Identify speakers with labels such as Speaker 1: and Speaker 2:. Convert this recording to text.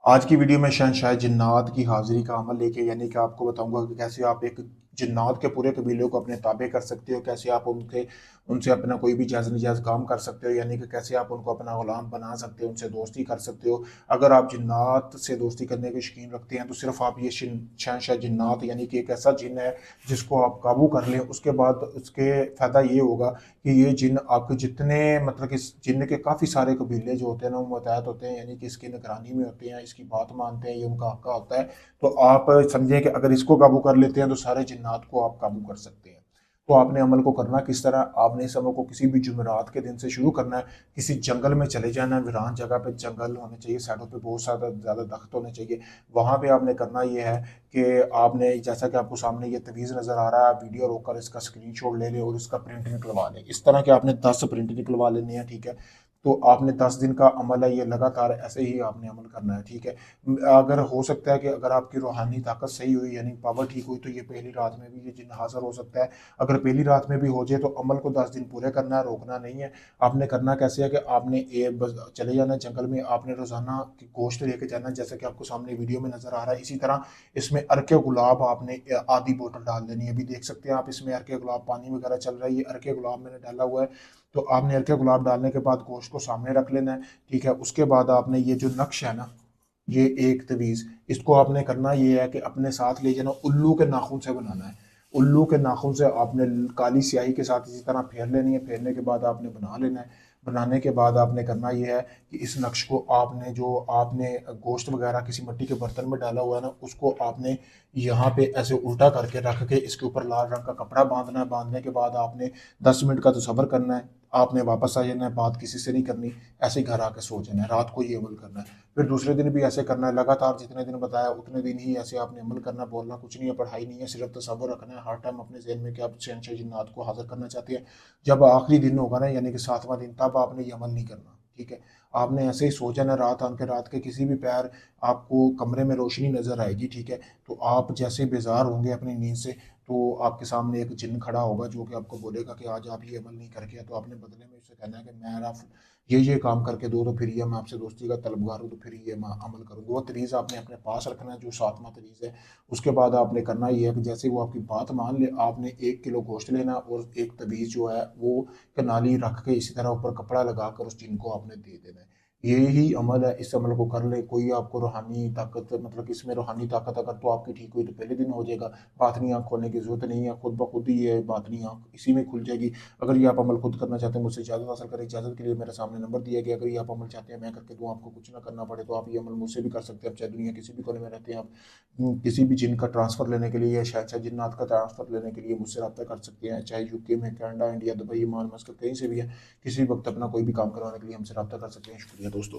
Speaker 1: आज की वीडियो में शहनशाह जिन्नात की हाजिरी का अमल लेके यानी कि आपको बताऊंगा कि कैसे आप एक जिन्नात के पूरे कबीले को अपने ताबे कर सकते हो, कैसे आप उनके उनसे अपना कोई भी जायज़ नजायज़ काम कर सकते हो, यानी कि कैसे आप उनको अपना गुलाम बना सकते हो, उनसे दोस्ती कर सकते हो। अगर आप जिन्नात से दोस्ती करने के शौकीन रखते हैं तो सिर्फ आप ये शहनशाह जिन्नात यानी कि एक ऐसा जिन है जिसको आप काबू कर लें, उसके बाद उसके फ़ायदा ये होगा कि ये जिन आपके जितने मतलब कि इस जिन के काफ़ी सारे कबीले जो होते हैं ना वो मुतहद होते हैं, यानी कि इसकी निगरानी में होते हैं, इसकी बात मानते हैं, ये उनका हक़ होता है। तो आप समझें कि अगर इसको काबू कर लेते हैं तो सारे जिन्नात को आप काबू कर सकते हैं। तो आपने अमल को करना किस तरह, आपने इस अमल को किसी भी जुमेरात के दिन से शुरू करना है। किसी जंगल में चले जाना है, वीरान जगह पे जंगल होने चाहिए, साइडों पे बहुत ज़्यादा दख्त होने चाहिए। वहाँ पे आपने करना ये है कि आपने जैसा कि आपको सामने ये तवीज़ नज़र आ रहा है, वीडियो रोक कर इसका स्क्रीनशॉट ले लें और इसका प्रिंट निकलवा लें। इस तरह के आपने 10 प्रिंट निकलवा लेने हैं, ठीक है। तो आपने 10 दिन का अमल है, ये लगातार ऐसे ही आपने अमल करना है, ठीक है। अगर हो सकता है कि अगर आपकी रूहानी ताकत सही हुई यानी पावर ठीक हुई तो ये पहली रात में भी ये जिन हाजिर हो सकता है। अगर पहली रात में भी हो जाए तो अमल को 10 दिन पूरे करना है, रोकना नहीं है। आपने करना कैसे है कि आपने चले जाना है जंगल में, आपने रोजाना गोश्त लेके जाना है, जैसा कि आपको सामने वीडियो में नजर आ रहा है। इसी तरह इसमें अर्के गुलाब आपने आधी बोतल डाल देनी है। अभी देख सकते हैं आप, इसमें अर्के गुलाब पानी वगैरह चल रहा है, ये अर्के गुलाब मैंने डाला हुआ है। तो आपने अर्के गुलाब डालने के बाद गोश्त को सामने रख लेना है, ठीक है। उसके बाद आपने ये जो नक्श है ना, ये एक तवीज़, इसको आपने करना ये है कि अपने साथ ले जाना, उल्लू के नाखून से बनाना है। उल्लू के नाखून से आपने काली स्याही के साथ इसी तरह फेर लेनी है, फेरने के बाद आपने बना लेना है। बनाने के बाद आपने करना ये है कि इस नक्श को आपने जो आपने गोश्त वगैरह किसी मिट्टी के बर्तन में डाला हुआ है ना, उसको आपने यहाँ पे ऐसे उल्टा करके रख के इसके ऊपर लाल रंग का कपड़ा बांधना है। बांधने के बाद आपने 10 मिनट का तो सब्र करना है, आपने वापस आ जाना है, बात किसी से नहीं करनी, ऐसे ही घर आके सो जाना है। रात को ये अमल करना है, फिर दूसरे दिन भी ऐसे करना है। लगातार जितने दिन बताया उतने दिन ही ऐसे आपने अमल करना है। बोलना कुछ नहीं है, पढ़ाई नहीं है, सिर्फ तसव्वुर रखना है हर टाइम अपने जहन में कि आप शहनशाह जिन्नात को हाजिर करना चाहते हैं। जब आखिरी दिन होगा ना, यानी कि 7वां दिन, तब आपने ये अमल नहीं करना, ठीक है। आपने ऐसे ही सो जाना रात आन के, रात के किसी भी पैर आपको कमरे में रोशनी नजर आएगी, ठीक है। तो आप जैसे बेजार होंगे अपनी नींद से, तो आपके सामने एक जिन खड़ा होगा जो कि आपको बोलेगा कि आज आप ये अमल नहीं करके, तो आपने बदले में उससे कहना है कि मेरा ये काम करके दो, तो फिर ये मैं आपसे दोस्ती का तलबगार हूँ, तो फिर ये मैं अमल करूँगा। वो तवीज़ आपने अपने पास रखना है जो 7वां तवीज़ है। उसके बाद आपने करना ये है कि जैसे वो आपकी बात मान ले, आपने 1 किलो गोश्त लेना और एक तवीज़ जो है वो कनाली रख के इसी तरह ऊपर कपड़ा लगा कर उस जिन को आपने दे देना है। यही अमल है, इस अमल को कर ले। कोई आपको रूहानी ताकत मतलब कि इसमें रूहानी ताकत अगर तो आपकी ठीक हुई तो पहले दिन हो जाएगा। बातनी आँख खोलने की ज़रूरत नहीं है, खुद ब खुद ही ये बातनी आँख इसी में खुल जाएगी। अगर ये आप अमल खुद करना चाहते हैं, मुझसे इजाज़त हासिल करें। इजाज़त के लिए मेरे सामने नंबर दिया गया, अगर ये आप अमल चाहते हैं मैं करके दूँ, आपको कुछ ना करना पड़े, तो आप ये अमल मुझसे भी कर सकते हैं। आप चाहे दुनिया किसी भी कोने में रहते हैं, आप किसी भी जिन का ट्रांसफ़र लेने के लिए या शायद जिन्नात का ट्रांसफ़र लेने के लिए मुझसे रब्ता कर सकते हैं। चाहे यूके में, कनाडा, इंडिया, दुबई, ईमान, मस्कत कहीं से भी है, किसी भी वक्त अपना कोई भी काम करवाने के लिए हमसे रब्ता कर सकते हैं। शुक्रिया दोस्तों।